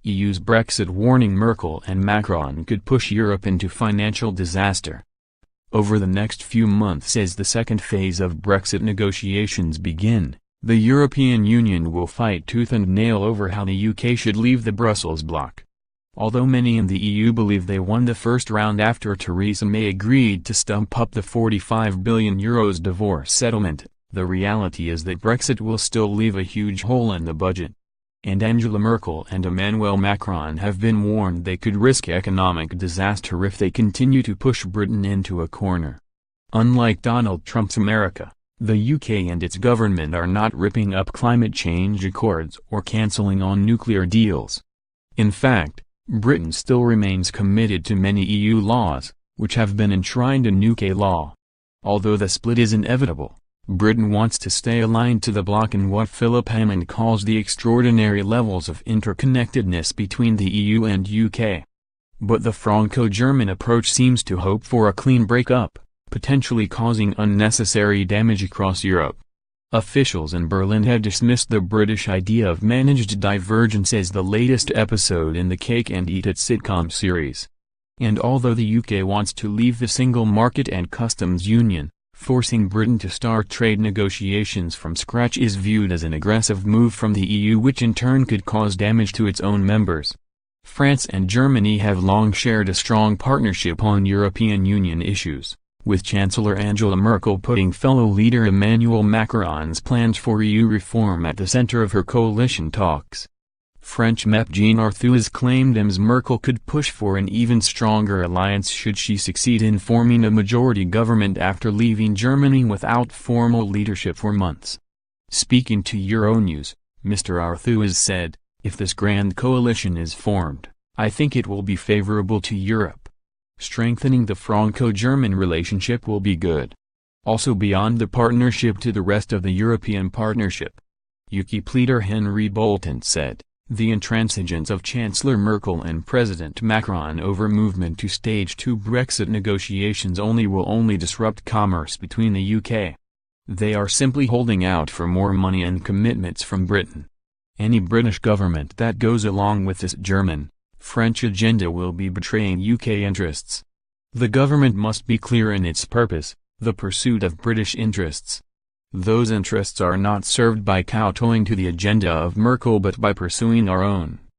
EU's Brexit warning: Merkel and Macron could push Europe into financial disaster. Over the next few months, as the second phase of Brexit negotiations begin, the European Union will fight tooth and nail over how the UK should leave the Brussels bloc. Although many in the EU believe they won the first round after Theresa May agreed to stump up the €45 billion divorce settlement, the reality is that Brexit will still leave a huge hole in the budget. And Angela Merkel and Emmanuel Macron have been warned they could risk economic disaster if they continue to push Britain into a corner. Unlike Donald Trump's America, the UK and its government are not ripping up climate change accords or cancelling on nuclear deals. In fact, Britain still remains committed to many EU laws, which have been enshrined in UK law. Although the split is inevitable, Britain wants to stay aligned to the bloc in what Philip Hammond calls the extraordinary levels of interconnectedness between the EU and UK. But the Franco-German approach seems to hope for a clean breakup, potentially causing unnecessary damage across Europe. Officials in Berlin have dismissed the British idea of managed divergence as the latest episode in the Cake and Eat It sitcom series. And although the UK wants to leave the single market and customs union, forcing Britain to start trade negotiations from scratch is viewed as an aggressive move from the EU, which in turn could cause damage to its own members. France and Germany have long shared a strong partnership on European Union issues, with Chancellor Angela Merkel putting fellow leader Emmanuel Macron's plans for EU reform at the center of her coalition talks. French MEP Jean Arthuis claimed Ms. Merkel could push for an even stronger alliance should she succeed in forming a majority government after leaving Germany without formal leadership for months. Speaking to Euronews, Mr. Arthuis said, "If this grand coalition is formed, I think it will be favorable to Europe. Strengthening the Franco-German relationship will be good. Also beyond the partnership to the rest of the European partnership." UKIP leader Henry Bolton said, "The intransigence of Chancellor Merkel and President Macron over movement to stage 2 Brexit negotiations will only disrupt commerce between the UK. They are simply holding out for more money and commitments from Britain. Any British government that goes along with this German, French agenda will be betraying UK interests. The government must be clear in its purpose, the pursuit of British interests. Those interests are not served by kowtowing to the agenda of Merkel but by pursuing our own."